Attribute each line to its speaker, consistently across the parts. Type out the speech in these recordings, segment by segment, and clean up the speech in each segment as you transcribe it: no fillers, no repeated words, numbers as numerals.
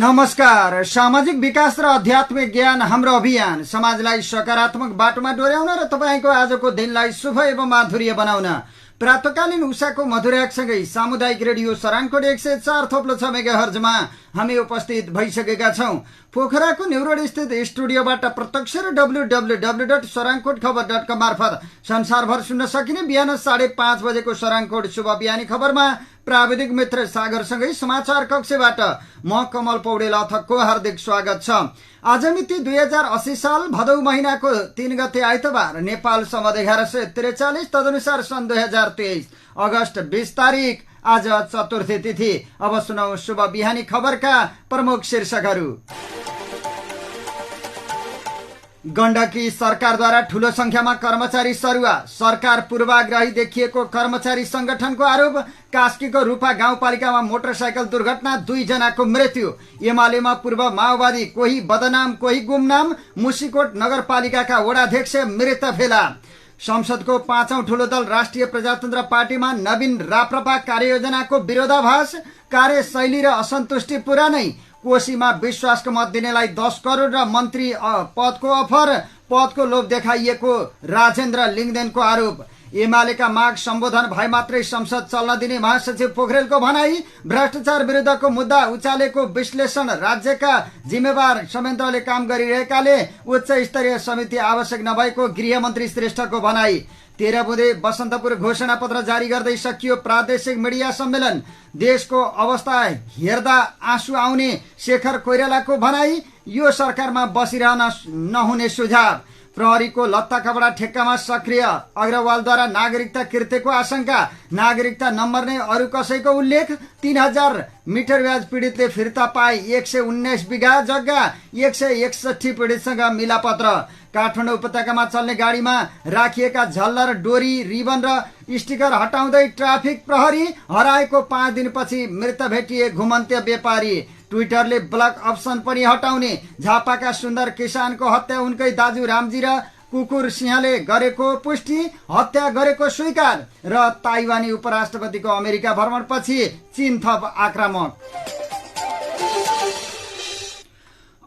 Speaker 1: नमस्कार। सामाजिक विकास र आध्यात्मिक ज्ञान हाम्रो अभियान समाजलाई सकारात्मक बाटोमा डोर्याउन र तपाईको आजको दिनलाई शुभ एवं माधुर्य बनाउन प्रातकालीन उषाको मधुराकसँगै सामुदायिक रेडियो सराङकोट 104.6 मेगाहर्जमा हामी उपस्थित भइसकेका छौं। पोखराको न्युरोड स्थित स्टुडियोबाट प्रत्यक्ष र www.sarangkotkhabar.com मार्फत संसारभर सुन्न सकिने बिहान 5:30 बजेको सराङकोट शुभ बिहानी खबरमा प्राविधिक मित्र सागरसँगै समाचार कक्षबाट म कमल पौडेल अथकको हार्दिक स्वागत छ। आज मिति 2080 साल भदौ महिनाको 3 गते आइतबार, नेपाल सम्वत 1143, तदनुसार सन् 2023 अगस्त 20 तारिक आज चतुर्थी तिथि। अब सुनौ शुभ बिहानी खबरका प्रमुख शीर्षकहरू। गण्डकी सरकारद्वारा ठूलो संख्यामा कर्मचारी सरुवा, सरकार पूर्वाग्रही देखिएको कर्मचारी संगठनको आरोप। कास्कीको रूपा गाउँपालिकामा मोटरसाइकल दुर्घटना, 2 जनाको मृत्यु। एमालेमा पूर्व माओवादी कोही बदनाम कोही गुमनाम, मुसिकोट नगरपालिकाका वडाध्यक्ष मृत फेला। संसदको 5औं ठूलो दल राष्ट्रिय प्रजातन्त्र पार्टीमा नवीन राप्रपा कार्ययोजनाको विरोधाभास, कार्यशैली र असन्तुष्टि पुरानै। कोशीमा विश्वासको मत दिनेलाई 10 करोड र मन्त्री पदको अफर, पदको लोभ देखाइएको राजेन्द्र लिङदेनको आरोप। एमालेका माग सम्बोधन भए मात्रै संसद चल्न दिने महासचिव पोखरेलको भनाई। भ्रष्टाचार विरुद्धको मुद्दा उचालेको विश्लेषण, राज्यका जिम्मेवार संयन्त्रले काम गरिरहेकाले उच्च स्तरीय समिति आवश्यक नभएको गृहमन्त्री श्रेष्ठको भनाई। 13 बुँदे बसन्तपुर घोषणा पत्र जारी गर्दै सकियो प्रादेशिक मिडिया सम्मेलन। देशको अवस्था हेर्दा आँसु आउने शेखर कोइरालाको भनाई। यो सरकारमा बसिरहन नहुने सुझाव। प्रहरीको लत्ता कपडा ठेक्कामा सक्रिय अग्रवालद्वारा नागरिकता कृत्यको आशंका, नागरिकता नम्बर नै अरू कसैको उल्लेख। 3000 मिटर ब्याज पीडितले फिर्ता पाए। 119 बिघा जग्गा, 161 पीडितसँग मिलापत्र। काठमाडौँ उपत्यकामा चल्ने गाडीमा राखिएका झल्लर, डोरी, रिबन र स्टिकर हटाउँदै ट्राफिक प्रहरी। हराएको 5 दिनपछि मृत भेटिए घुमन्ते व्यापारी। ट्विटरले ब्लक अप्सन पनि हटाउने। झापाका सुन्दर किसानको हत्या उनकै दाजु रामजी र कुकुर सिंहले गरेको पुष्टि, हत्या गरेको स्वीकार। र ताइवानी उपराष्ट्रपतिको अमेरिका भ्रमणपछि चीन थप आक्रामक।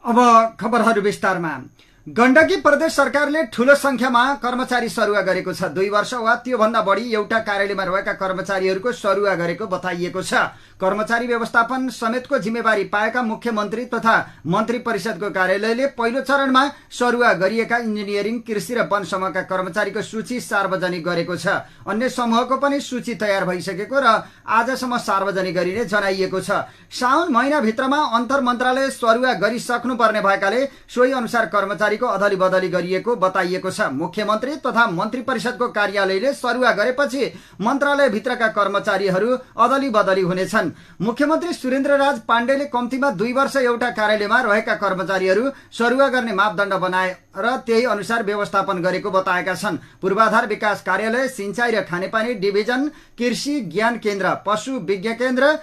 Speaker 1: अब खबरहरू विस्तारमा। गण्डकी प्रदेश सरकारले ठूलो संख्यामा कर्मचारी सरुवा गरेको छ। 2 वर्ष वा त्योभन्दा बढी एउटा कार्यालयमा रहेका कर्मचारीहरूको सरुवा गरेको बताइएको छ। कर्मचारी व्यवस्थापन समेतको जिम्मेवारी पाएका मुख्यमन्त्री तथा मन्त्री परिषदको कार्यालयले पहिलो चरणमा सरुवा गरिएका इन्जिनियरिङ, कृषि र वन समूहका कर्मचारीको सूची सार्वजनिक गरेको छ। अन्य समूहको पनि सूची तयार भइसकेको र आजसम्म सार्वजनिक गरिने जनाइएको छ। साउन महिनाभित्रमा अन्तर मन्त्रालय सरुवा गरिसक्नुपर्ने भएकाले सोही अनुसार कर्मचारीको अदली बदली गरिएको बताइएको छ। मुख्यमन्त्री तथा मन्त्री परिषदको कार्यालयले सरुवा गरेपछि मन्त्रालयभित्रका कर्मचारीहरू अदली बदली हुनेछन्। मुख्यमन्त्री सुरेन्द्र राज पाण्डेले कम्तीमा 2 वर्ष एउटा कार्यालयमा रहेका कर्मचारीहरू सरुवा गर्ने मापदण्ड बनाए र त्यही अनुसार व्यवस्थापन गरेको बताएका छन्। पूर्वाधार विकास कार्यालय, सिंचाई र खानेपानी डिभिजन, कृषि ज्ञान केन्द्र, पशु विज्ञ केन्द्र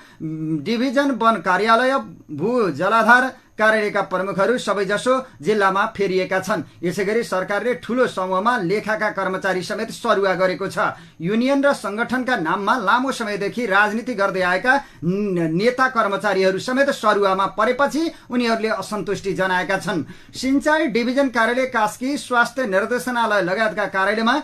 Speaker 1: डिभिजन, वन कार्यालय, भू जलाधार कार्यालयका प्रमुखहरू सबैजसो जिल्लामा फेरिएका छन्। यसैगरी सरकारले ठूलो समूहमा लेखाका कर्मचारी समेत सरुवा गरेको छ। युनियन र संगठनका नाममा लामो समयदेखि राजनीति गर्दै आएका नेता कर्मचारीहरू समेत सरुवामा परेपछि उनीहरूले असन्तुष्टि जनाएका छन्। सिंचाई डिभिजन कार्यालय कास्की, स्वास्थ्य निर्देशनालय लगायतका कार्यालयमा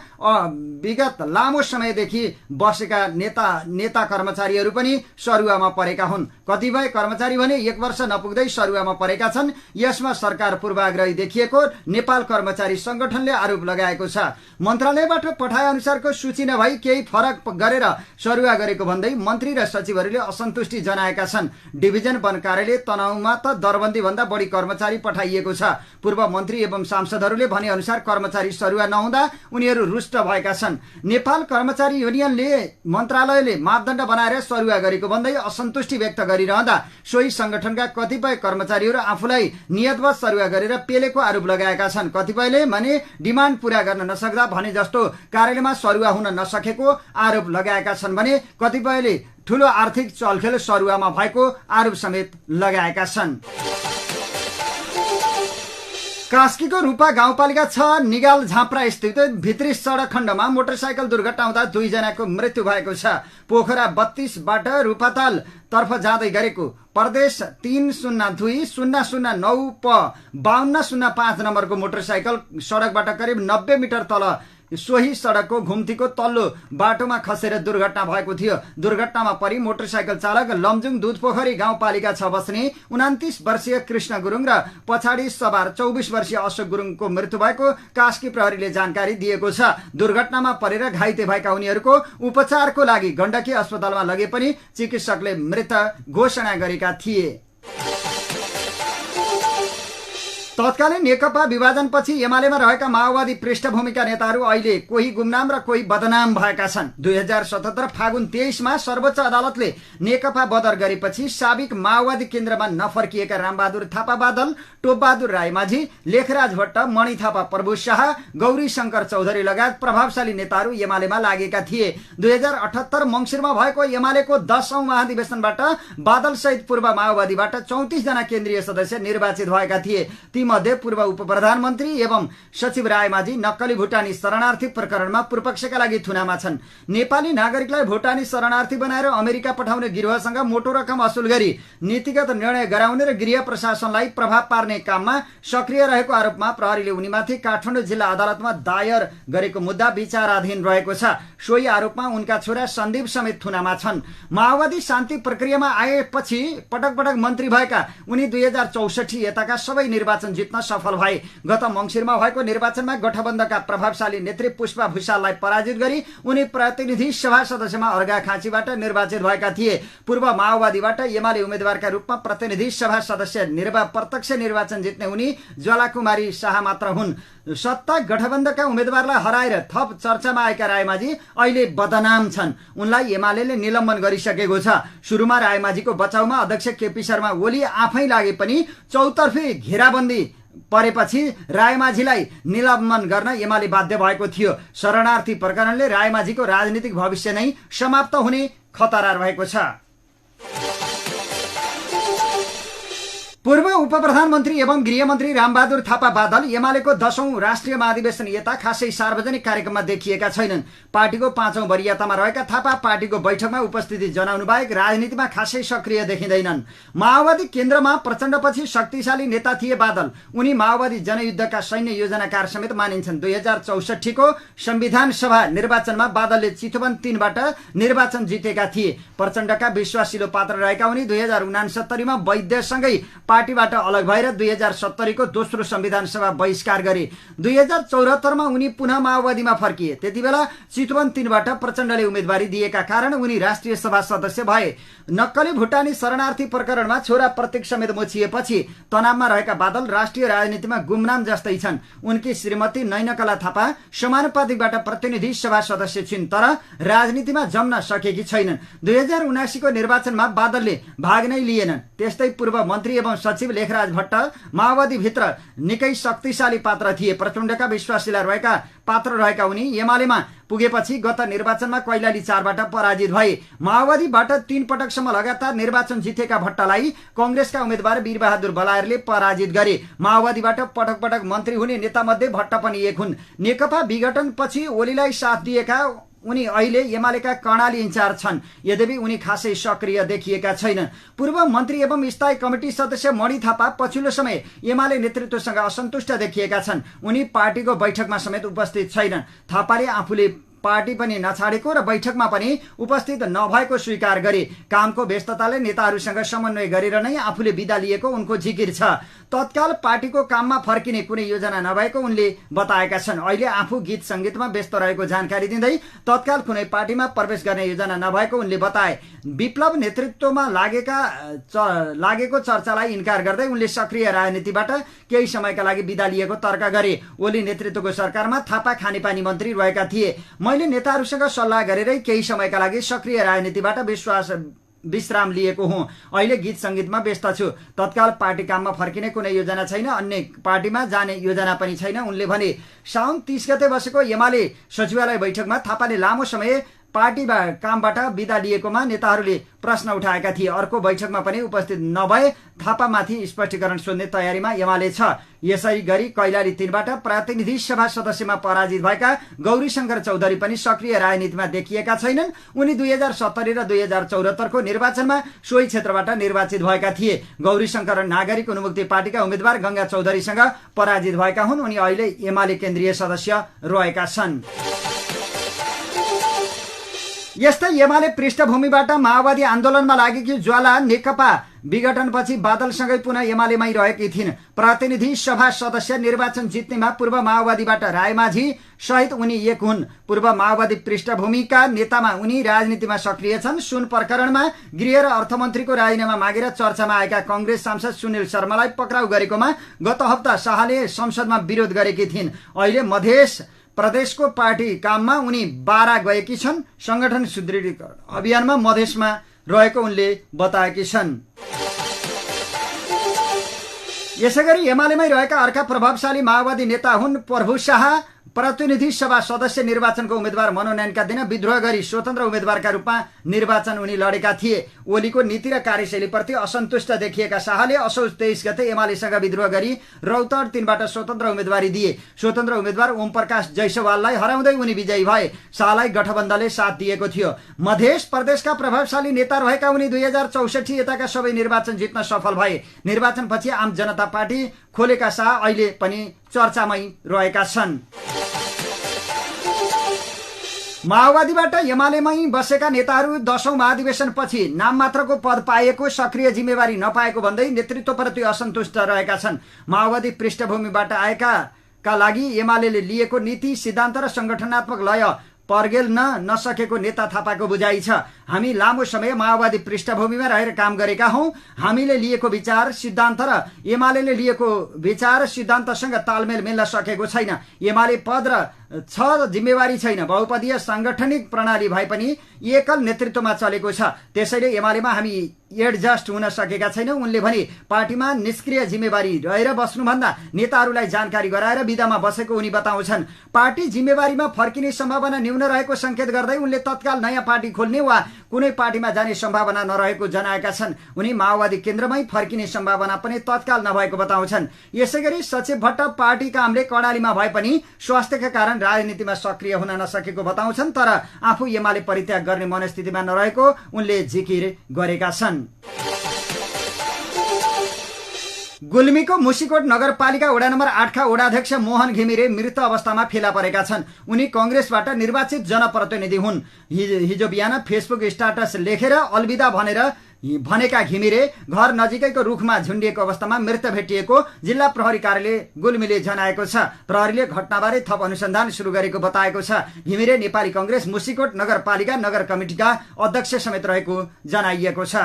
Speaker 1: विगत लामो समयदेखि बसेका नेता कर्मचारीहरू पनि सरुवामा परेका हुन्। कतिपय कर्मचारी भने 1 वर्ष नपुग्दै सरुवामा परेका छन्। यसमा सरकार पूर्वाग्रही देखिएको नेपाल कर्मचारी संगठनले आरोप लगाएको छ। मन्त्रालयबाट पठाए अनुसारको सूची नभई केही फरक गरेर सरुवा गरेको भन्दै मन्त्री र सचिवहरूले असन्तुष्टि जनाएका छन्। डिभिजन वन कार्यालय तनहुमा त दरबन्दी भन्दा बढी कर्मचारी पठाइएको छ। पूर्व मन्त्री एवं सांसदहरूले भने अनुसार कर्मचारी सरुवा नहुँदा उनीहरू रुष्ट भएका छन्। नेपाल कर्मचारी युनियनले मन्त्रालयले मापदण्ड बनाएर सरुवा गरेको भन्दै असन्तुष्टि व्यक्त गरिरहँदा सोही संगठनका कतिपय कर्मचारीहरू आफूलाई नियतवश सरुवा गरेर पेलेको आरोप लगाएका छन्। कतिपयले भने डिमान्ड पूरा गर्न नसक्दा भने जस्तो कार्यालयमा सरुवा हुन नसकेको आरोप लगाएका छन् भने कतिपयले ठूलो आर्थिक चलखेल सरुवामा भएको आरोप समेत लगाएका छन्। कास्कीको रूपा गाउँपालिका 6 निगाल झाँप्रा स्थित भित्री सडक खण्डमा मोटरसाइकल दुर्घटना हुँदा 2 जनाको मृत्यु भएको छ। पोखरा 32 बाट रूपाताल तर्फ जाँदै गरेको प्रदेश 302-009 प 5205 नम्बरको मोटरसाइकल सडकबाट करिब 90 मिटर तल सोही सडकको घुम्तीको तल्लो बाटोमा खसेर दुर्घटना भएको थियो। दुर्घटनामा परि मोटरसाइकल चालक लमजुङ दुधपोखरी गाउँपालिका 6 बस्ने 29 वर्षीय कृष्ण गुरुङ र पछाडि सवार 24 वर्षीय अशोक गुरुङको मृत्यु भएको कास्की प्रहरीले जानकारी दिएको छ। दुर्घटनामा परेर घाइते भएका उनीहरूको उपचारको लागि गण्डकी अस्पतालमा लगे पनि चिकित्सकले मृत घोषणा गरेका थिए। तत्कालीन नेकपा विभाजनपछि एमालेमा रहेका माओवादी पृष्ठभूमिका नेताहरू अहिले कोही गुमनाम र कोही बदनाम भएका छन्। 2077 फागुन 23 मा सर्वोच्च अदालतले नेकपा बदर गरेपछि साबिक माओवादी केन्द्रमा नफर्किएका रामबहादुर थापा बादल, टोपबहादुर रायमाझी, लेखराज भट्ट, मणि थापा, प्रभु शाह, गौरी शंकर चौधरी लगायत प्रभावशाली नेताहरू एमालेमा लागेका थिए। 2078 मंसिरमा भएको एमालेको 10औं महाधिवेशनबाट बादल सहित पूर्व माओवादीबाट 34 जना केन्द्रीय सदस्य निर्वाचित भएका थिए। मध्ये पूर्व उप प्रधानमन्त्री एवं सचिव रायमाझी नक्कली भुटानी शरणार्थी प्रकरणमा पूर्वपक्षका लागि थुनामा छन्। नेपाली नागरिकलाई भुटानी शरणार्थी बनाएर अमेरिका पठाउने गिरोहसँग मोटो रकम असुल गरी नीतिगत निर्णय गराउने र गृह प्रशासनलाई प्रभाव पार्ने काममा सक्रिय रहेको आरोपमा प्रहरीले उनीमाथि काठमाडौँ जिल्ला अदालतमा दायर गरेको मुद्दा विचाराधीन रहेको छ। सोही आरोपमा उनका छोरा सन्दीप समेत थुनामा छन्। माओवादी शान्ति प्रक्रियामा आएपछि पटक पटक मन्त्री भएका उनी 2064 यताका सबै निर्वाचन जित्न सफल भए। गत मंसिरमा भएको निर्वाचनमा गठबन्धनका प्रभावशाली नेत्री पुष्पा भुषाललाई पराजित गरी उनी प्रतिनिधि सभा सदस्यमा अर्घाखाँचीबाट निर्वाचित भएका थिए। पूर्व माओवादीबाट एमाले उम्मेद्वारका रूपमा प्रतिनिधि सभा सदस्य प्रत्यक्ष निर्वाचन जित्ने उनी ज्वालाकुमारी शाह मात्र हुन्। सत्ता गठबन्धनका उम्मेद्वारलाई हराएर थप चर्चामा आएका रायमाझी अहिले बदनाम छन्। उनलाई एमालेले निलम्बन गरिसकेको छ। सुरुमा रायमाझीको बचाउमा अध्यक्ष केपी शर्मा ओली आफै लागे पनि चौतर्फी घेराबन्दी परेपछि रायमाझीलाई निलम्बन गर्न एमाले बाध्य भएको थियो। शरणार्थी प्रकरणले रायमाझीको राजनीतिक भविष्य नै समाप्त हुने खतरा रहेको छ। पूर्व उप प्रधानमन्त्री एवं गृहमन्त्री रामबहादुर थापा बादल एमालेको 10औं राष्ट्रिय महाधिवेशन यता खासै सार्वजनिक कार्यक्रममा देखिएका छैनन्। पार्टीको 5औं वरियतामा रहेका थापा पार्टीको बैठकमा उपस्थिति जनाउनु बाहेक राजनीतिमा खासै सक्रिय देखिँदैनन्। माओवादी केन्द्रमा प्रचण्डपछि शक्तिशाली नेता थिए बादल। उनी माओवादी जनयुद्धका सैन्य योजनाकार समेत मानिन्छन्। 2064 को संविधान सभा निर्वाचनमा बादलले चितवन 3 बाट निर्वाचन जितेका थिए। प्रचण्डका विश्वासिलो पात्र रहेका उनी 2069 मा वैद्यसँगै पार्टीबाट अलग भएर 2070 को दोस्रो संविधान सभा बहिष्कार गरे। 2074 मा उनी पुनः माओवादीमा फर्किए। त्यतिबेला चितवन 3 बाट प्रचण्डले उम्मेदवारी दिएका कारण उनी राष्ट्रिय सभा सदस्य भए। नक्कली भुटानी शरणार्थी प्रकरणमा छोरा प्रतीक समेत मोचिएपछि तनावमा रहेका बादल राष्ट्रिय राजनीतिमा गुमनाम जस्तै छन्। उनकी श्रीमती नैनकला थापा समानुपातिकबाट प्रतिनिधि सभा सदस्य छिन् तर राजनीतिमा जम्न सकेकी छैनन्। 2079 को निर्वाचनमा बादलले भाग नै लिएनन्। त्यस्तै पूर्व मन्त्री एवं सचिव लेखराज भट्ट माओवादी भित्र निकै शक्तिशाली पात्र थिए। प्रचण्डका विश्वासीलाई रहेका पात्र रहेका उनी एमालेमा पुगेपछि गत निर्वाचनमा कैलाली 4 बाट पराजित भए। माओवादीबाट 3 पटकसम्म लगातार निर्वाचन जितेका भट्टलाई कंग्रेसका उम्मेद्वार वीरबहादुर बलायरले पराजित गरे। माओवादीबाट पटक पटक मन्त्री हुने नेता मध्ये भट्ट पनि एक हुन्। नेकपा विघटनपछि ओलीलाई साथ दिएका उनी अहिले एमालेका कर्णाली इन्चार्ज छन्। यद्यपि उनी खासै सक्रिय देखिएका छैनन्। पूर्व मन्त्री एवं स्थायी कमिटी सदस्य मणि थापा पछिल्लो समय एमाले नेतृत्वसँग असन्तुष्ट देखिएका छन्। उनी पार्टीको बैठकमा समेत उपस्थित छैनन्। थापाले आफूले पार्टी पनि नछाडेको र बैठकमा पनि उपस्थित नभएको स्वीकार गरे। कामको व्यस्तताले नेताहरूसँग समन्वय गरेर नै आफूले बिदा लिएको उनको जिकिर छ। तत्काल पार्टीको काममा फर्किने कुनै योजना नभएको उनले बताएका छन्। अहिले आफू गीत संगीतमा व्यस्त रहेको जानकारी दिँदै तत्काल कुनै पार्टीमा प्रवेश गर्ने योजना नभएको उनले बताए। विप्लव नेतृत्वमा लागेको चर्चालाई इन्कार गर्दै उनले सक्रिय राजनीतिबाट केही समयका लागि बिदा लिएको तर्क गरे। ओली नेतृत्वको सरकारमा थापा खानेपानी मन्त्री रहेका थिए। मैले नेताहरूसँग सल्लाह गरेरै केही समयका लागि सक्रिय राजनीतिबाट विश्राम लिएको हुँ। अहिले गीत संगीतमा व्यस्त छु। तत्काल पार्टी काममा फर्किने कुनै योजना छैन। अन्य पार्टीमा जाने योजना पनि छैन उनले भने। साउन 30 गते बसेको एमाले सचिवालय बैठकमा थापाले लामो समय पार्टी कामबाट बिदा लिएकोमा नेताहरूले प्रश्न उठाएका थिए। अर्को बैठकमा पनि उपस्थित नभए थापामाथि स्पष्टीकरण सोध्ने तयारीमा एमाले छ। यसै गरी कैलाली 3बाट प्रतिनिधि सभा सदस्यमा पराजित भएका गौरीशंकर चौधरी पनि सक्रिय राजनीतिमा देखिएका छैनन्। उनी 2070 र 2074 को निर्वाचनमा सोही क्षेत्रबाट निर्वाचित भएका थिए। गौरीशंकर नागरिक उन्मुक्ति पार्टीका उम्मेद्वार गंगा चौधरीसँग पराजित भएका हुन्। उनी अहिले एमाले केन्द्रीय सदस्य रहेका छन्। यस्तै एमाले पृष्ठभूमिबाट माओवादी आन्दोलनमा लागेकी ज्वाला नेकपा विघटनपछि बादलसँगै पुनः एमालेमै रहेकी थिइन्। प्रतिनिधि सभा सदस्य निर्वाचन जित्नेमा पूर्व माओवादीबाट रायमाझी सहित उनी एक हुन्। पूर्व माओवादी पृष्ठभूमिका नेतामा उनी राजनीतिमा सक्रिय छन्। सुन प्रकरणमा गृह र अर्थमन्त्रीको राजीनामा मागेर चर्चामा आएका कांग्रेस सांसद सुनिल शर्मालाई पक्राउ गरेकोमा गत हप्ता शाहले संसदमा विरोध गरेकी थिइन्। अहिले मध्य प्रदेशको पार्टी काममा उनी बारा गएकी छन्। संगठन सुदृढीकरण अभियानमा मधेसमा रहेको उनले बताएकी छन्। यसैगरी एमालेमै रहेका अर्का प्रभावशाली माओवादी नेता हुन् प्रभु शाह। प्रतिनिधि सभा सदस्य निर्वाचनको उम्मेद्वार मनोनयनका दिन विद्रोह गरी स्वतन्त्र उम्मेद्वारका रूपमा निर्वाचन उनी लडेका थिए। ओलीको नीति र कार्यशैलीप्रति असन्तुष्ट देखिएका शाहले असोज 23 गते एमालेसँग विद्रोह गरी रौतहट 3बाट स्वतन्त्र उम्मेदवारी दिए। स्वतन्त्र उम्मेद्वार ओम प्रकाश जैसवाललाई हराउँदै उनी विजयी भए। शाहलाई गठबन्धनले साथ दिएको थियो। मध्य प्रदेशका प्रभावशाली नेता रहेका उनी 2064 यताका सबै निर्वाचन जित्न सफल भए। निर्वाचनपछि आम जनता पार्टी खोलेका शाह अहिले पनि चर्चामै रहेका छन्। माओवादीबाट एमालेमै बसेका नेताहरू 10औं महाधिवेशनपछि नाममात्रको पद पाएको सक्रिय जिम्मेवारी नपाएको भन्दै नेतृत्वप्रति असन्तुष्ट रहेका छन्। माओवादी पृष्ठभूमिबाट आएकाका लागि एमालेले लिएको नीति सिद्धान्त र संगठनात्मक लय पर्गेल्न नसकेको नेता थापाको बुझाइ छ। हामी लामो समय माओवादी पृष्ठभूमिमा रहेर काम गरेका हौं। हामीले लिएको विचार सिद्धान्त र एमालेले लिएको विचार सिद्धान्तसँग तालमेल मिल्न सकेको छैन। एमाले पद र छ जिम्मेवारी छैन। बहुपदीय सांगठनिक प्रणाली भए पनि एकल नेतृत्वमा चलेको छ। त्यसैले एमालेमा हामी एडजस्ट हुन सकेका छैनौं। उनले भने पार्टीमा निष्क्रिय जिम्मेवारी रहेर बस्नुभन्दा नेताहरूलाई जानकारी गराएर विदामा बसेको उनी बताउँछन्। पार्टी जिम्मेवारीमा फर्किने सम्भावना न्यून रहेको संकेत गर्दै उनले तत्काल नयाँ पार्टी खोल्ने वा कुनै पार्टीमा जाने सम्भावना नरहेको जनाएका छन्। उनी माओवादी केन्द्रमै फर्किने सम्भावना पनि तत्काल नभएको बताउँछन्। यसैगरी सचिव भट्ट पार्टी कामले कर्णालीमा भए पनि स्वास्थ्यका कारण राजनीतिमा सक्रिय हुन नसकेको बताउँछन्। तर आफू एमाले परित्याग गर्ने मनस्थितिमा नरहेको उनले जिकिर गरेका छन्। गुल्मीको मुसिकोट नगरपालिका वडा नम्बर 8 का वडाध्यक्ष मोहन घिमिरे मृत अवस्थामा फेला परेका छन्। उनी कांग्रेसबाट निर्वाचित जनप्रतिनिधि हुन्। हिजो बिहान फेसबुक स्ट्याटस लेखेर अलविदा भनेका घिमिरे घर नजिकैको रुखमा झुन्डिएको अवस्थामा मृत भेटिएको जिल्ला प्रहरी कार्यालय गुल्मीले जनाएको छ। प्रहरीले घटनाबारे थप अनुसन्धान सुरु गरेको बताएको छ। घिमिरे नेपाली कांग्रेस मुसिकोट नगरपालिका नगर कमिटिका अध्यक्ष समेत रहेको जनाइएको छ।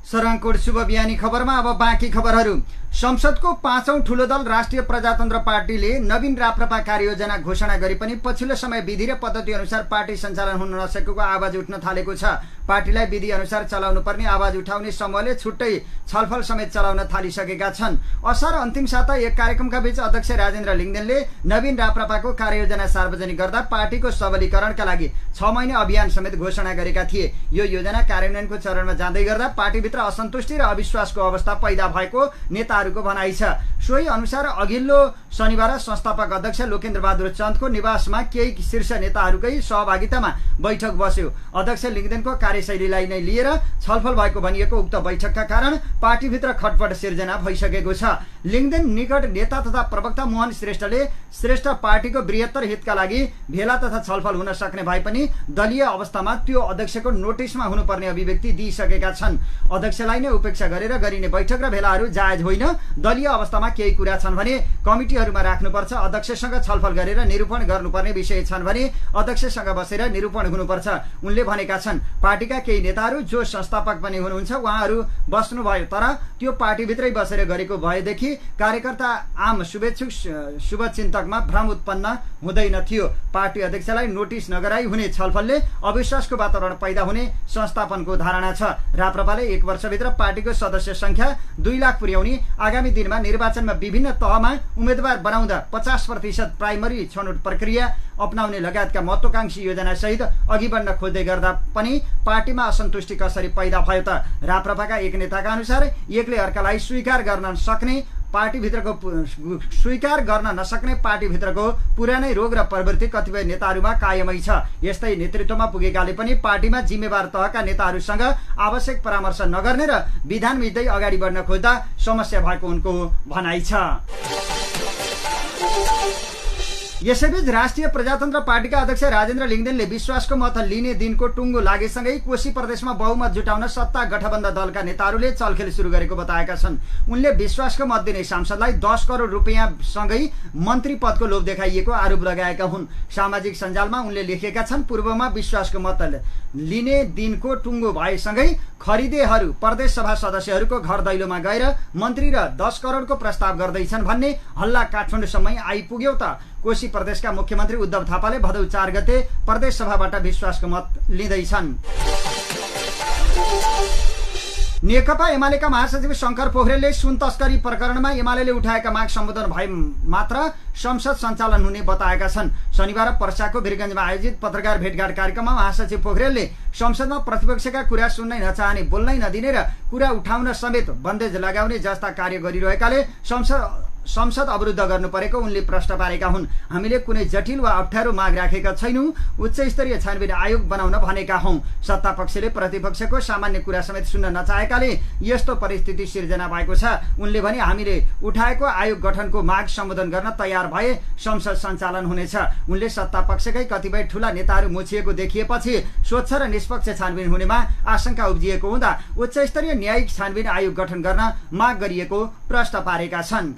Speaker 1: सरङकोट शुभ बिहानी खबरमा अब बाँकी खबरहरू। संसदको 5औं ठूलो दल राष्ट्रिय प्रजातन्त्र पार्टीले नवीन राप्रपा कार्ययोजना घोषणा गरे पनि पछिल्लो समय विधि र पद्धति अनुसार पार्टी सञ्चालन हुन नसकेको आवाज उठ्न थालेको छ। पार्टीलाई विधि अनुसार चलाउनु पर्ने आवाज उठाउने समूहले छुट्टै छलफल समेत चलाउन थालिसकेका छन्। असार अन्तिम साता एक कार्यक्रमका बीच अध्यक्ष राजेन्द्र लिङदेनले नवीन राप्रपाको कार्ययोजना सार्वजनिक गर्दा पार्टीको सबलीकरणका लागि 6 महिने अभियान समेत घोषणा गरेका थिए। यो योजना कार्यान्वयनको चरणमा जाँदै गर्दा पार्टीभित्र असन्तुष्टि र अविश्वासको अवस्था पैदा भएको नेताहरूको भनाइ छ। सोही अनुसार अघिल्लो शनिबार संस्थापक अध्यक्ष लोकेन्द्र बहादुर चन्दको निवासमा केही शीर्ष नेताहरूकै सहभागितामा बैठक बस्यो। अध्यक्ष लिङदेनको कार्यशैलीलाई नै लिएर छलफल भएको भनिएको उक्त बैठकका कारण पार्टीभित्र खटपट सिर्जना भइसकेको छ। लिङदेन निकट नेता तथा प्रवक्ता मोहन श्रेष्ठले श्रेष्ठ पार्टीको बृहत्तर हितका लागि भेला तथा छलफल हुन सक्ने भए पनि दलीय अवस्थामा त्यो अध्यक्षको नोटिसमा हुनुपर्ने अभिव्यक्ति दिइसकेका छन्। अध्यक्षलाई नै उपेक्षा गरेर गरिने बैठक र भेलाहरू जायज होइन। दलीय अवस्थामा केही कुरा छन् भने कमिटीहरूमा राख्नुपर्छ। अध्यक्षसँग छलफल गरेर निरूपण गर्नुपर्ने विषय छन् भने अध्यक्षसँग बसेर निरूपण हुनुपर्छ उनले भनेका छन्। पार्टीका केही नेताहरू जो संस्थापक पनि हुनुहुन्छ उहाँहरू बस्नुभयो, तर त्यो पार्टीभित्रै बसेर गरेको भएदेखि कार्यकर्ता आम शुभेच्छुक शुभचिन्तकमा भ्रम उत्पन्न हुँदैन थियो। पार्टी अध्यक्षलाई नोटिस नगराई हुने छलफलले अविश्वासको वातावरण पैदा हुने संस्थापनको धारणा छ। राप्रपाले 1 वर्षभित्र पार्टीको सदस्य संख्या 2 लाख पुर्याउने, आगामी दिनमा निर्वाचनमा विभिन्न तहमा उम्मेद्वार बनाउँदा 50% प्राइमरी छनौट प्रक्रिया अपनाउने लगायतका महत्त्वकांक्षी योजना सहित अघि बढ्न खोज्दै गर्दा पनि पार्टीमा असन्तुष्टि कसरी पैदा भयो त? राप्रपाका एक नेताका अनुसार एकले अर्कालाई स्वीकार गर्न नसक्ने पार्टीभित्रको पुरानै रोग र प्रवृत्ति कतिपय नेताहरूमा कायमै छ। यस्तै नेतृत्वमा पुगेकाले पनि पार्टीमा जिम्मेवार तहका नेताहरूसँग आवश्यक परामर्श नगर्ने र विधान मिच्दै अगाडि बढ्न खोज्दा समस्या भएको उनको भनाइ छ। यसैबीच राष्ट्रिय प्रजातन्त्र पार्टीका अध्यक्ष राजेन्द्र लिङ्गदेनले विश्वासको मत लिने दिनको टुङ्गो लागेसँगै कोशी प्रदेशमा बहुमत जुटाउन सत्ता गठबन्ध दलका नेताहरूले चलखेल सुरु गरेको बताएका छन्। उनले विश्वासको मत दिने सांसदलाई 10 करोड रुपियाँसँगै मन्त्री पदको लोभ देखाइएको आरोप लगाएका हुन्। सामाजिक सञ्जालमा उनले लेखेका छन्, पूर्वमा विश्वासको मत लिने दिनको टुङ्गो भएसँगै खरिदेहरू प्रदेश सभा सदस्यहरूको घर दैलोमा गएर मन्त्री र 10 करोडको प्रस्ताव गर्दैछन् भन्ने हल्ला काठमाडौँसम्मै आइपुग्यो त। कोशी प्रदेशका मुख्यमन्त्री उद्धव थापाले भदौ 4 गते प्रदेश सभाबाट विश्वासको मत लिँदैछन्। नेकपा एमालेका महासचिव शंकर पोखरेलले सुन तस्करी प्रकरणमा एमालेले उठाएका माग सम्बोधन भए मात्र संसद सञ्चालन हुने बताएका छन्। शनिबार पर्साको वीरगञ्जमा आयोजित पत्रकार भेटघाट कार्यक्रममा महासचिव पोखरेलले संसदमा प्रतिपक्षका कुरा सुन्नै नचाहने, बोल्नै नदिने र कुरा उठाउन समेत बन्देज लगाउने जस्ता कार्य गरिरहेकाले संसद अवरुद्ध गर्नु परेको उनले प्रश्न पारेका हुन्। हामीले कुनै जटिल वा अप्ठ्यारो माग राखेका छैनौं, उच्च स्तरीय छानबिन आयोग बनाउन भनेका हौं। सत्ता पक्षले प्रतिपक्षको सामान्य कुरा समेत सुन्न नचाहेकाले यस्तो परिस्थिति सिर्जना भएको छ। उनले भने हामीले उठाएको आयोग गठनको माग सम्बोधन गर्न तयार भए संसद सञ्चालन हुनेछ। उनले सत्ता पक्षकै कतिपय ठूला नेताहरू मुछिएको देखिएपछि स्वच्छ र निष्पक्ष छानबिन हुनेमा आशंका उब्जिएको हुँदा उच्च स्तरीय न्यायिक छानबिन आयोग गठन गर्न माग गरिएको प्रश्न पारेका छन्।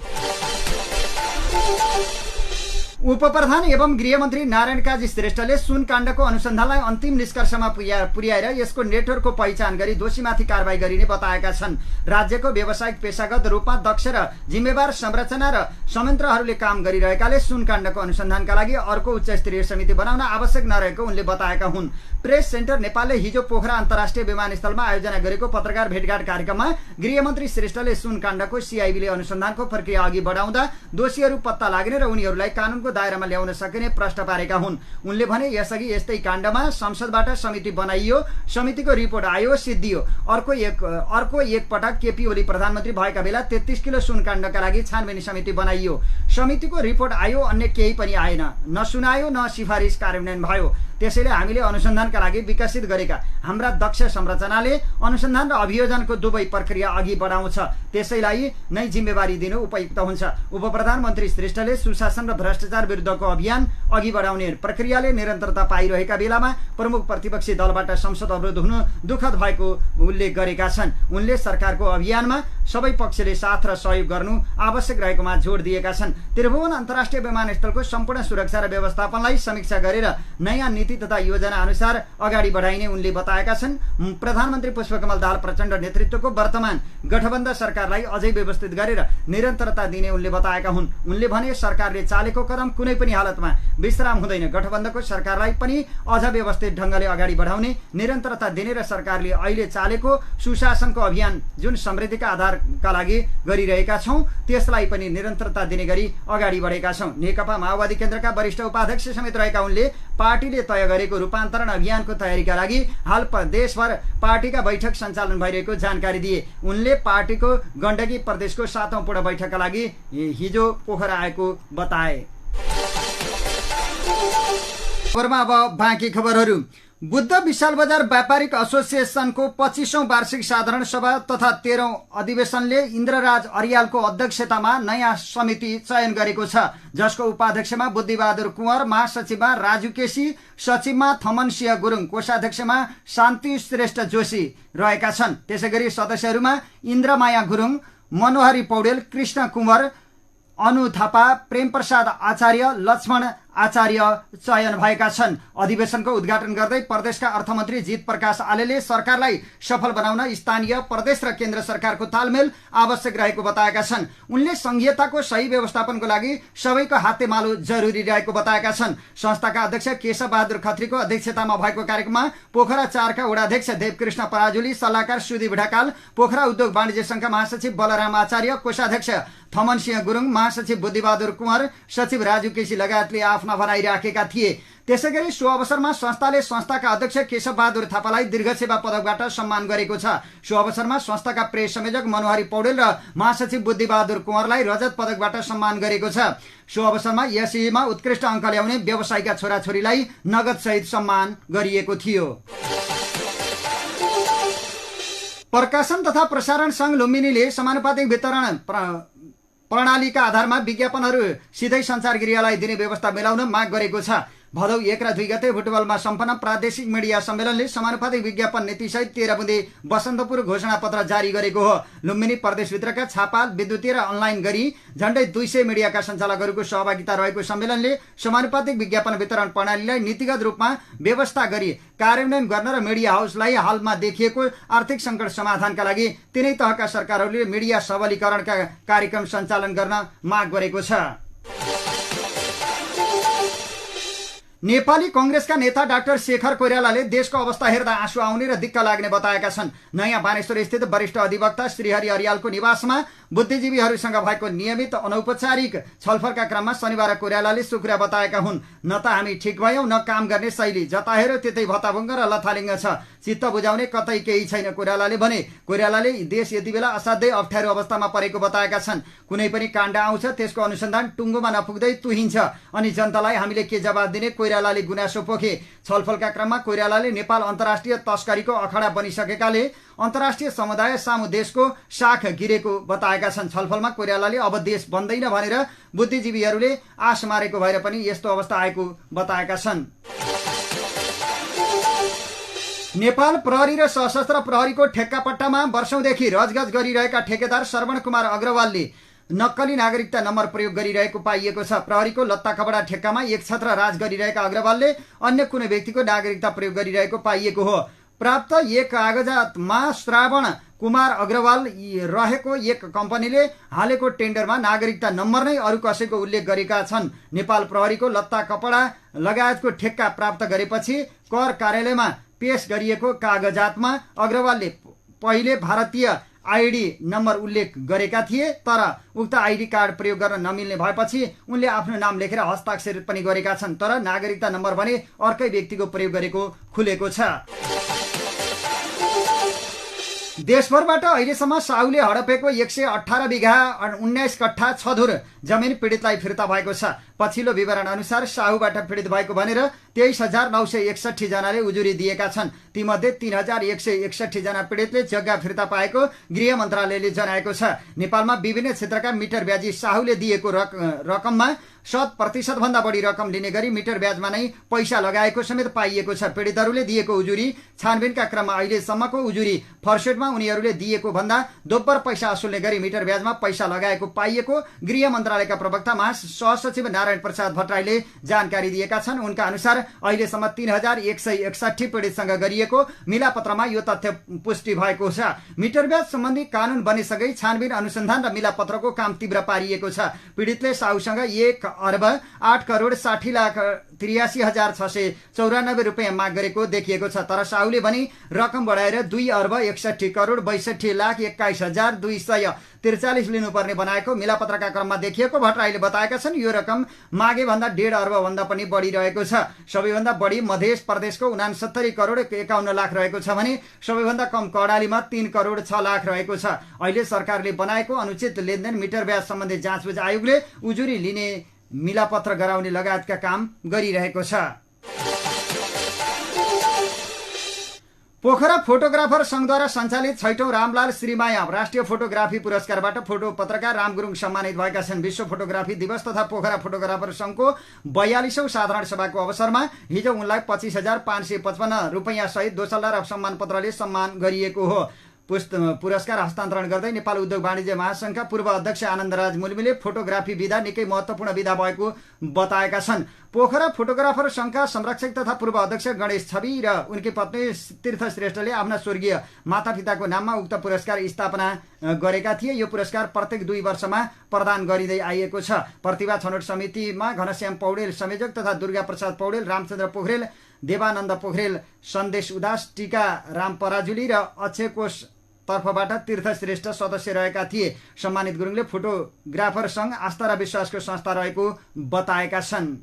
Speaker 1: उपप्रधान एवं गृहमन्त्री नारायण काजी श्रेष्ठले सुन काण्डको अनुसन्धानलाई अन्तिम निष्कर्षमा पुर्याएर यसको नेटवर्कको पहिचान गरी दोषीमाथि कारबाही गरिने बताएका छन्। राज्यको व्यावसायिक पेशागत रूपमा दक्ष र जिम्मेवार संरचना र संयन्त्रहरूले काम गरिरहेकाले सुन काण्डको अनुसन्धानका लागि अर्को उच्च स्तरीय समिति बनाउन आवश्यक नरहेको उनले बताएका हुन्। प्रेस सेन्टर नेपालले हिजो पोखरा अन्तर्राष्ट्रिय विमानस्थलमा आयोजना गरेको पत्रकार भेटघाट कार्यक्रममा गृहमन्त्री श्रेष्ठले सुन काण्डको सीआईबीले अनुसन्धानको प्रक्रिया अघि बढाउँदा दोषीहरू पत्ता लाग्ने र उनीहरूलाई कानूनको दायरामा ल्याउन सकिने प्रश्न पारेका हुन्। उनले भने यसअघि यस्तै काण्डमा संसदबाट समिति बनाइयो, समितिको रिपोर्ट आयो, सिद्धियो। अर्को एक पटक केपी ओली प्रधानमन्त्री भएका बेला 33 किलो सुन काण्डका लागि छानबिन समिति बनाइयो, समितिको रिपोर्ट आयो, अन्य केही पनि आएन, न सुनायो न सिफारिस कार्यान्वयन भयो। त्यसैले हामीले अनुसन्धानका लागि विकसित गरेका हाम्रा दक्ष संरचनाले अनुसन्धान र अभियोजनको दुवै प्रक्रिया अघि बढाउँछ, त्यसैलाई नै जिम्मेवारी दिनु उपयुक्त हुन्छ। उपप्रधानमन्त्री श्रेष्ठले सुशासन र भ्रष्टाचार विरुद्धको अभियान अघि बढाउने प्रक्रियाले निरन्तरता पाइरहेका बेलामा प्रमुख प्रतिपक्षी दलबाट संसद अवरोध हुनु दुःखद भएको उल्लेख गरेका छन्। उनले सरकारको अभियानमा सबै पक्षले साथ र सहयोग गर्नु आवश्यक रहेकोमा जोड दिएका छन्। त्रिभुवन अन्तर्राष्ट्रिय विमानस्थलको सम्पूर्ण सुरक्षा र व्यवस्थापनलाई समीक्षा गरेर नयाँ नीति तथा योजना अनुसार अगाडि बढाइने उनले बताएका छन्। प्रधानमन्त्री पुष्पकमल दाहाल प्रचण्ड नेतृत्वको वर्तमान गठबन्ध सरकारलाई अझै व्यवस्थित गरेर निरन्तरता दिने उनले बताएका हुन्। उनले भने सरकारले चालेको कदम कुनै पनि हालतमा विश्राम हुँदैन। गठबन्धको सरकारलाई पनि अझ व्यवस्थित ढंगले अगाडि बढाउने, निरन्तरता दिने र सरकारले अहिले चालेको सुशासनको अभियान जुन समृद्धिका आधारका लागि गरिरहेका छौं त्यसलाई पनि निरन्तरता दिने गरी अगाडि बढेका छौं। नेकपा माओवादी केन्द्रका वरिष्ठ उपाध्यक्ष समेत रहेका उनले पार्टीले तय गरेको रूपान्तरण अभियानको तयारीका लागि हाल देशभर पार्टीका बैठक सञ्चालन भइरहेको जानकारी दिए। उनले पार्टीको गण्डकी प्रदेशको 7औं पूर्ण बैठकका लागि हिजो पोखरा आएको बताए। खबरमा अब बाँकी खबरहरू। बुद्ध विशाल बजार व्यापारिक एसोसिएसनको 25औं वार्षिक साधारण सभा तथा 13औं अधिवेशनले इन्द्रराज अर्यालको अध्यक्षतामा नयाँ समिति चयन गरेको छ, जसको उपाध्यक्षमा बुद्धिबहादुर कुँवर, महासचिवमा राजु केसी, सचिवमा थमन सिंह गुरुङ, कोषाध्यक्षमा शान्ति श्रेष्ठ जोशी रहेका छन्। त्यसैगरी सदस्यहरूमा इन्द्रमाया गुरुङ, मनोहरी पौडेल, कृष्ण कुँवर, अनु थापा, प्रेम प्रसाद आचार्य, लक्ष्मण आचार्य चयन भएका छन्। अधिवेशनको उद्घाटन गर्दै प्रदेशका अर्थमन्त्री जीत प्रकाश आलेले सरकारलाई सफल बनाउन स्थानीय, प्रदेश र केन्द्र सरकारको तालमेल आवश्यक रहेको बताएका छन्। उनले संघीयताको सही व्यवस्थापनको लागि सबैको हातेमालो जरुरी रहेको बताएका छन्। संस्थाका अध्यक्ष केशव बहादुर खत्रीको अध्यक्षतामा भएको कार्यक्रममा पोखरा 4 का वडाध्यक्ष देवकृष्ण पराजुली, सल्लाहकार सुदीप ढकाल, पोखरा उद्योग वाणिज्य संघका महासचिव बलराम आचार्य, कोषाध्यक्ष थमन सिंह गुरुङ, महासचिव बुद्धिबहादुर कुँवर, सचिव राजु केसी लगायतले आफ्ना भनाइ राखेका थिए। त्यसैगरी सो अवसरमा संस्थाले संस्थाका अध्यक्ष केशव बहादुर थापालाई दीर्घ सेवा पदकबाट सम्मान गरेको छ। सो अवसरमा संस्थाका प्रेस संयोजक मनोहरी पौडेल र महासचिव बुद्धिबहादुर कुँवरलाई रजत पदकबाट सम्मान गरेको छ। सो अवसरमा एसईमा उत्कृष्ट अङ्क ल्याउने व्यवसायीका छोराछोरीलाई नगद सहित सम्मान गरिएको थियो। प्रकाशन तथा प्रसारण संघ लुम्बिनीले समानुपातिक वितरण प्रणालीका आधारमा विज्ञापनहरू सिधै सञ्चार गृहलाई दिने व्यवस्था मिलाउन माग गरेको छ। भदौ 1 र 2 गते बुटवलमा सम्पन्न प्रादेशिक मिडिया सम्मेलनले समानुपातिक विज्ञापन नीतिसहित 13 बुँदे बसन्तपुर घोषणापत्र जारी गरेको हो। लुम्बिनी प्रदेशभित्रका छापा, विद्युतीय र अनलाइन गरी झण्डै 200 मिडियाका सञ्चालकहरूको सहभागिता रहेको सम्मेलनले समानुपातिक विज्ञापन वितरण प्रणालीलाई नीतिगत रूपमा व्यवस्था गरी कार्यान्वयन गर्न र मिडिया हाउसलाई हालमा देखिएको आर्थिक सङ्कट समाधानका लागि तिनै तहका सरकारहरूले मिडिया सबलीकरणका कार्यक्रम सञ्चालन गर्न माग गरेको छ। नेपाली कांग्रेसका नेता डाक्टर शेखर कोइरालाले देशको अवस्था हेर्दा आँसु आउने र दिक्क लाग्ने बताएका छन्। नयाँ बानेश्वर स्थित वरिष्ठ अधिवक्ता श्रीहरि अरियालको निवासमा बुद्धिजीवीहरूसँग भएको नियमित अनौपचारिक छलफलका क्रममा शनिबार कोइरालाले सुकुरा बताएका हुन्। न त हामी ठिक भयौं, न काम गर्ने शैली, जता हेर्यो त्यतै भत्ताभङ्ग र लथालिङ्ग छ, चित्त बुझाउने कतै केही छैन, कोइरालाले भने। कोइरालाले देश यति बेला असाध्यै अप्ठ्यारो अवस्थामा परेको बताएका छन्। कुनै पनि काण्ड आउँछ, त्यसको अनुसन्धान टुङ्गोमा नपुग्दै तुहिन्छ, अनि जनतालाई हामीले के जवाब दिने, कोइरालाले गुनासो पोखे। छलफलका क्रममा कोइरालाले नेपाल अन्तर्राष्ट्रिय तस्करीको अखडा बनिसकेकाले अन्तर्राष्ट्रिय समुदाय सामु देशको शाख गिरेको बताएका छन्। छलफलमा कोइरालाले अब देश बन्दैन भनेर बुद्धिजीवीहरूले आश मारेको भएर पनि यस्तो अवस्था आएको बताएका छन्। नेपाल प्रहरी र सशस्त्र प्रहरीको ठेक्कापट्टामा वर्षौंदेखि रजगज गरिरहेका ठेकेदार श्रवण कुमार अग्रवालले नक्कली नागरिकता नम्बर प्रयोग गरिरहेको पाइएको छ। प्रहरीको लत्ता कपडा ठेक्कामा एक छत्र राज गरिरहेका अग्रवालले अन्य कुनै व्यक्तिको नागरिकता प्रयोग गरिरहेको पाइएको हो। प्राप्त एक कागजातमा श्रावण कुमार अग्रवाल रहेको एक कम्पनीले हालेको टेन्डरमा नागरिकता नम्बर नै अरू कसैको उल्लेख गरेका छन्। नेपाल प्रहरीको लत्ता कपडा लगायतको ठेक्का प्राप्त गरेपछि कर कार्यालयमा पेश गरिएको कागजातमा अग्रवालले पहिले भारतीय आईडी नम्बर उल्लेख गरेका थिए, तर उक्त आईडी कार्ड प्रयोग गर्न नमिल्ने भएपछि उनले आफ्नो नाम लेखेर हस्ताक्षर पनि गरेका छन्, तर नागरिकता नम्बर भने अर्कै व्यक्तिको प्रयोग गरेको खुलेको छ। देशभरबाट अहिलेसम्म साहुले हडपेको 118 बिघा 19 कट्ठा छधुर जमिन पीडितलाई फिर्ता भएको छ। पछिल्लो विवरण अनुसार साहुबाट पीडित भएको भनेर 23,961 जनाले उजुरी दिएका छन्। तीमध्ये 3,161 जना पीडितले जग्गा फिर्ता पाएको गृह मन्त्रालयले जनाएको छ। नेपालमा विभिन्न क्षेत्रका मिटर ब्याजी साहुले दिएको रकममा 100% भन्दा बढी रकम लिने गरी मिटर ब्याजमा नै पैसा लगाएको समेत पाइएको छ। पीडितहरूले दिएको उजुरी छानबिनका क्रममा अहिलेसम्मको उजुरी फर्सेटमा उनीहरूले दिएको भन्दा दोब्बर पैसा असुल्ने गरी मिटर ब्याजमा पैसा लगाएको पाइएको गृह मन्त्रालयका प्रवक्ता सहसचिव नारायण प्रसाद भट्टराईले जानकारी दिएका छन्। उनका अनुसार अहिलेसम्म 3,161 पीडितसँग गरिएको मिलापत्रमा यो तथ्य पुष्टि भएको छ। मिटर ब्याज सम्बन्धी कानून बनिसकै छानबिन अनुसन्धान र मिलापत्रको काम तीव्र पारिएको छ। पीडितले साहुसँग 1,08,60,83,694 रुपियाँ माग गरेको देखिएको छ, तर साहुले भने रकम बढाएर 2,61,62,21,243 लिनुपर्ने बनाएको मिलापत्रका क्रममा देखिएको भट्टराईले बताएका छन्। यो रकम मागे भन्दा 1.5 अर्ब भन्दा पनि बढी रहेको छ। सबैभन्दा बढी मध्य प्रदेशको 69,51 लाख रहेको छ भने सबैभन्दा कम कर्णालीमा 3,06 लाख रहेको छ। अहिले सरकारले बनाएको अनुचित लेनदेन मिटर ब्याज सम्बन्धी जाँचबुझ आयोगले उजुरी लिने, मिलापत्र गराउने लगायतका काम गरिरहेको छ। पोखरा फोटोग्राफर संघद्वारा सञ्चालित 6औं रामलाल श्रीमाया राष्ट्रिय फोटोग्राफी पुरस्कारबाट फोटो पत्रकार राम गुरुङ सम्मानित भएका छन्। विश्व फोटोग्राफी दिवस तथा पोखरा फोटोग्राफर संघको 42औं साधारण सभाको अवसरमा हिजो उनलाई 25,555 रुपियाँ सहित 2 लाख सम्मान पत्रले सम्मान गरिएको हो। पुरस्कार हस्तान्तरण गर्दै नेपाल उद्योग वाणिज्य महासंघका पूर्व अध्यक्ष आनन्दराज मुल्मीले फोटोग्राफी विधा निकै महत्वपूर्ण विधा भएको बताएका छन्। पोखरा फोटोग्राफर संघका संरक्षक तथा पूर्व अध्यक्ष गणेश छवि र उनकी पत्नी तीर्थ श्रेष्ठले आफ्ना स्वर्गीय मातापिताको नाममा उक्त पुरस्कार स्थापना गरेका थिए। यो पुरस्कार प्रत्येक 2 वर्षमा प्रदान गरिँदै आइएको छ। प्रतिभा छनौट समितिमा घनश्याम पौडेल संयोजक तथा दुर्गा प्रसाद पौडेल, रामचन्द्र पोखरेल, देवानन्द पोखरेल, सन्देश उदास, टीका राम पराजुली र अक्षय कोष तर्फबाट तीर्थ श्रेष्ठ सदस्य रहेका थिए। सम्मानित गुरुङले फोटोग्राफर संघ आस्था र विश्वासको संस्था रहेको बताएका छन्।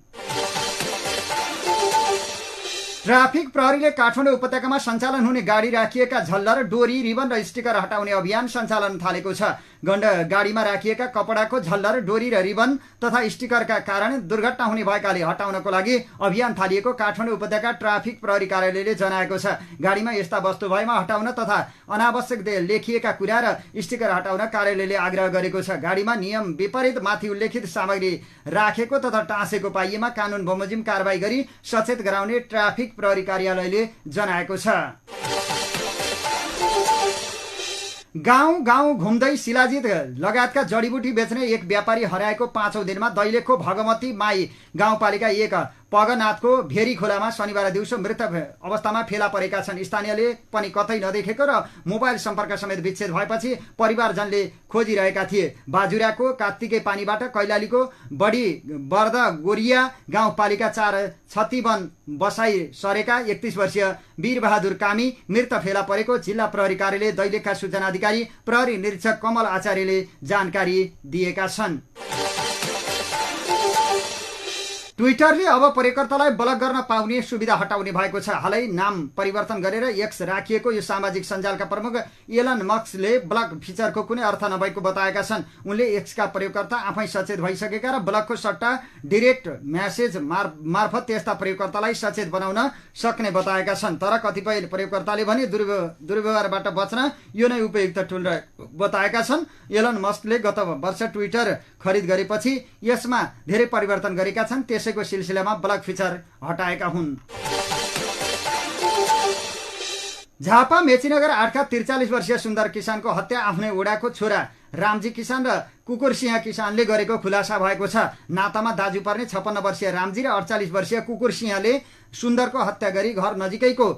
Speaker 1: ट्राफिक प्रहरीले काठमाडौँ उपत्यकामा सञ्चालन हुने गाडी राखिएका झल्लर, डोरी, रिबन र स्टिकर हटाउने अभियान सञ्चालन थालेको छ। गाडीमा राखिएका कपडाको झल्लर, डोरी र रिबन तथा स्टिकरका कारण दुर्घटना हुने भएकाले हटाउनको लागि अभियान थालिएको काठमाडौँ उपत्यका ट्राफिक प्रहरी कार्यालयले जनाएको छ। गाडीमा यस्ता वस्तु भएमा हटाउन तथा अनावश्यक लेखिएका कुरा र स्टिकर हटाउन कार्यालयले आग्रह गरेको छ। गाडीमा नियम विपरीत माथि उल्लेखित सामग्री राखेको तथा टाँसेको पाइएमा कानुन बमोजिम कारबाही गरी सचेत गराउने ट्राफिक प्रहरी कार्यालयले जनाएको छ। गाउँ गाउँ घुम्दै शिलाजित लगायतका जडीबुटी बेच्ने एक व्यापारी हराएको 5औं दिनमा दैलेखको भगमती माई गाउँपालिका 1 पगनाथको भेरी खोलामा शनिबार दिउँसो मृत अवस्थामा फेला परेका छन्। स्थानीयले पनि कतै नदेखेको र मोबाइल सम्पर्क समेत विच्छेद भएपछि परिवारजनले खोजिरहेका थिए। बाजुराको कात्तिके पानीबाट कैलालीको बढी बर्द गोरिया गाउँपालिका 4 छतिवन बसाई सरेका 31 वर्षीय वीरबहादुर कामी मृत फेला परेको जिल्ला प्रहरी कार्यालय दैलेखका सूचना अधिकारी प्रहरी निरीक्षक कमल आचार्यले जानकारी दिएका छन्। ट्विटरले अब प्रयोगकर्तालाई ब्लक गर्न पाउने सुविधा हटाउने भएको छ। हालै नाम परिवर्तन गरेर एक्स राखिएको यो सामाजिक सञ्जालका प्रमुख एलन मस्कले ब्लक फिचरको कुनै अर्थ नभएको बताएका छन्। उनले एक्सका प्रयोगकर्ता आफै सचेत भइसकेका र ब्लकको सट्टा डाइरेक्ट म्यासेज मार्फत त्यस्ता प्रयोगकर्तालाई सचेत बनाउन सक्ने बताएका छन्। तर कतिपय प्रयोगकर्ताले भने दुर्व्यवहारबाट बच्न यो नै उपयुक्त टुल बताएका छन्। एलन मस्कले गत वर्ष ट्विटर खरिद गरेपछि यसमा धेरै परिवर्तन गरेका छन्। त्यसैको सिलसिलामा ब्लक फिचर हटाएका हुन्। झापा मेचीनगर 8का 43 वर्षीय सुन्दर किसानको हत्या आफ्नै ओडाको छोरा रामजी किसान र कुकुरसिंह किसानले गरेको खुलासा भएको छ। नातामा दाजु पर्ने 56 वर्षीय रामजी र 48 वर्षीय कुकुरसिंहले सुन्दरको हत्या गरी घर नजिकैको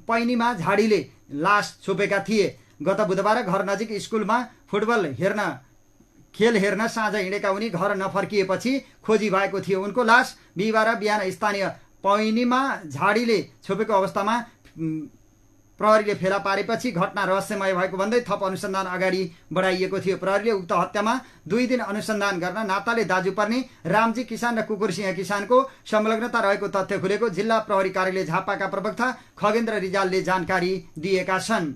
Speaker 1: पैनीमा झाडीले लास छोपेका थिए। गत बुधबार घर नजिक स्कुलमा फुटबल खेल हेर्न साँझ हिँडेका उनी घर नफर्किएपछि खोजी भएको थियो। उनको लास बिहिबार बिहान स्थानीय पैनीमा झाडीले छोपेको अवस्थामा प्रहरीले फेला पारेपछि घटना रहस्यमय भएको भन्दै थप अनुसन्धान अगाडि बढाइएको थियो। प्रहरीले उक्त हत्यामा 2 दिन अनुसन्धान गर्न नाताले दाजु पर्ने रामजी किसान र कुकुरसिंह किसानको संलग्नता रहेको तथ्य खुलेको जिल्ला प्रहरी कार्यालय झापाका प्रवक्ता खगेन्द्र रिजालले जानकारी दिएका छन्।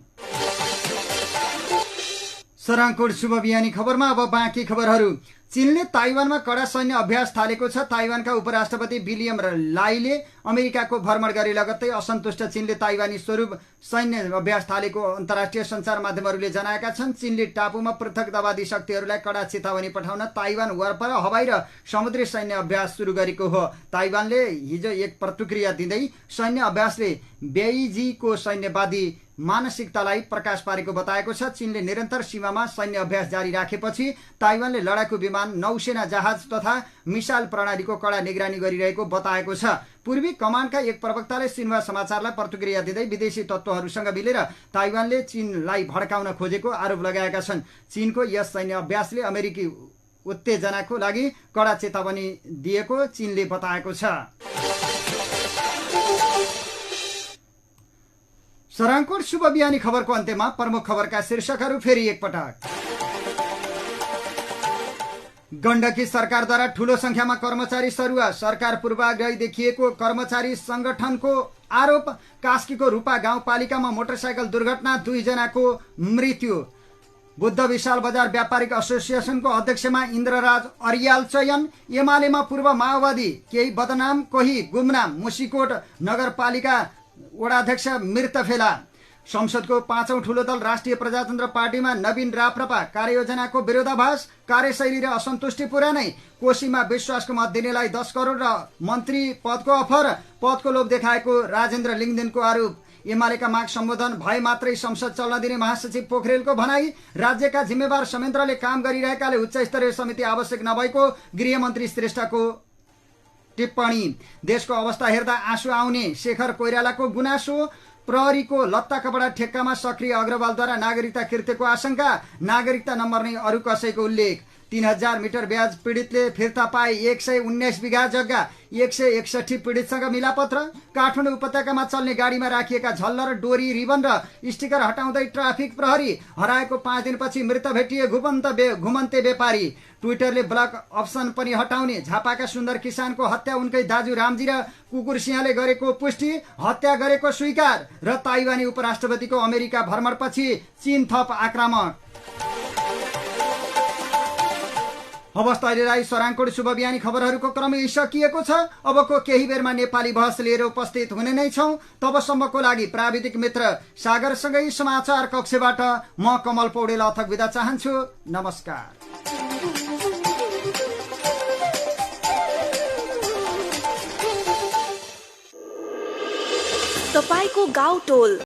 Speaker 1: सराङकोट शुभ बिहानी खबरमा अब बाँकी खबरहरू। चीनले ताइवानमा कडा सैन्य अभ्यास थालेको छ। ताइवानका उपराष्ट्रपति विलियम लाईले अमेरिकाको भ्रमण गरे लगत्तै असन्तुष्ट चीनले ताइवानी स्वरूप सैन्य अभ्यास थालेको अन्तर्राष्ट्रिय सञ्चार माध्यमहरूले जनाएका छन्। चीनले टापुमा पृथकतावादी शक्तिहरूलाई कडा चेतावनी पठाउन ताइवान वरपर हवाई र समुद्री सैन्य अभ्यास सुरु गरेको हो। ताइवानले हिजो एक प्रतिक्रिया दिँदै सैन्य अभ्यासले बेइजिङको सैन्यवादी मानसिकतालाई प्रकाश पारेको बताएको छ। चीनले निरन्तर सीमामा सैन्य अभ्यास जारी राखेपछि ताइवानले लडाकु विमान, नौसेना जहाज तथा मिसाइल प्रणालीको कडा निगरानी गरिरहेको बताएको छ। पूर्वी कमान्डका एक प्रवक्ताले सिन्हुवा समाचारलाई प्रतिक्रिया दिँदै विदेशी तत्त्वहरूसँग मिलेर ताइवानले चीनलाई भड्काउन खोजेको आरोप लगाएका छन्। चीनको यस सैन्य अभ्यासले अमेरिकी उत्तेजनाको लागि कडा चेतावनी दिएको चीनले बताएको छ। सराङकोट शुभ बिहानी खबरको अन्त्यमा प्रमुख खबरका शीर्षकहरू फेरि एकपटक। गण्डकी सरकारद्वारा ठूलो संख्यामा कर्मचारी सरुवा, सरकार पूर्वाग्रही देखिएको कर्मचारी संगठनको आरोप। कास्कीको रूपा गाउँपालिकामा मोटरसाइकल दुर्घटना, 2 जनाको मृत्यु। बुद्ध विशाल बजार व्यापारिक एसोसिएसनको अध्यक्षमा इन्द्रराज अरियाल चयन। एमालेमा पूर्व माओवादी केही बदनाम, कोही गुमनाम। मुसिकोट नगरपालिका वडाध्यक्ष मृत फेला। संसदको 5औं ठूलो दल राष्ट्रिय प्रजातन्त्र पार्टीमा नवीन राप्रपा कार्ययोजनाको विरोधाभास, कार्यशैली र असन्तुष्टि पुरानै। कोशीमा विश्वासको मत दिनेलाई 10 करोड र मन्त्री पदको अफर, पदको लोभ देखाएको राजेन्द्र लिङदेनको आरोप। एमालेका माग सम्बोधन भए मात्रै संसद चल्न दिने महासचिव पोखरेलको भनाई। राज्यका जिम्मेवार संयन्त्रले काम गरिरहेकाले उच्च स्तरीय समिति आवश्यक नभएको गृहमन्त्री श्रेष्ठको टिप्पणी। देशको अवस्था हेर्दा आँसु आउने शेखर कोइरालाको गुनासो। प्रहरीको लत्ता कपडा ठेक्कामा सक्रिय अग्रवालद्वारा नागरिकता कृत्यको आशंका। नागरिकता नम्बर्ने अरू कसैको उल्लेख। 3000 मिटर ब्याज पीडितले फिर्ता पाए। 119 बिघा जग्गा। 161 पीडितसँग मिलापत्र। काठमाडौँ उपत्यकामा चल्ने गाडीमा राखिएका झल्लर, डोरी, रिबन र स्टिकर हटाउँदै ट्राफिक प्रहरी। हराएको 5 दिनपछि मृत भेटिए घुमन्ते व्यापारी। ट्विटरले ब्लक अप्सन पनि हटाउने। झापाका सुन्दर किसानको हत्या उनकै दाजु रामजी र कुकुर सिंहले गरेको पुष्टि। हत्या गरेको स्वीकार। र ताइवानी उपराष्ट्रपतिको अमेरिका भ्रमणपछि चीन थप आक्रामक। हवस् त अहिलेलाई सराङकोट शुभ बिहानी खबरहरूको क्रम सकिएको छ। अबको केही बेरमा नेपाली बहस लिएर उपस्थित हुने नै छौं। तबसम्मको लागि प्राविधिक मित्र सागरसँगै समाचार कक्षबाट म कमल पौडेल अथक बिदा चाहन्छु। नमस्कार।
Speaker 2: तपाईको गाउँ टोल